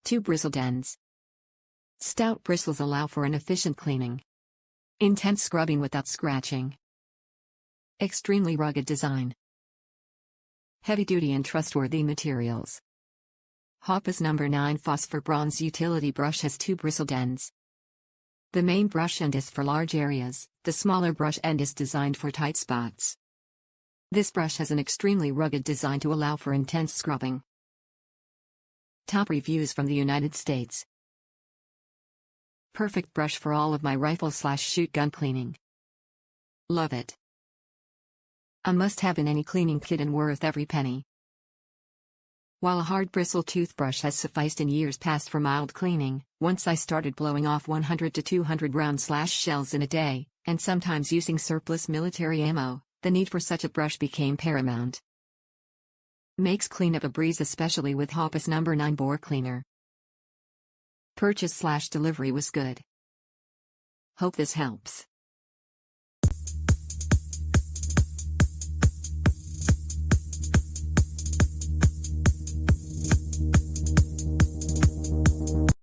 2 bristled ends. Stout bristles allow for an efficient cleaning. Intense scrubbing without scratching. Extremely rugged design. Heavy-duty and trustworthy materials. Hoppe's No. 9 Phosphor Bronze utility brush has 2 bristled ends. The main brush end is for large areas, the smaller brush end is designed for tight spots. This brush has an extremely rugged design to allow for intense scrubbing. Top reviews from the United States. Perfect brush for all of my rifle/shoot gun cleaning. Love it. A must-have in any cleaning kit and worth every penny. While a hard bristle toothbrush has sufficed in years past for mild cleaning, once I started blowing off 100 to 200 round/shells in a day, and sometimes using surplus military ammo, the need for such a brush became paramount. Makes cleanup a breeze, especially with Hoppe's No. 9 bore cleaner. Purchase/delivery was good. Hope this helps.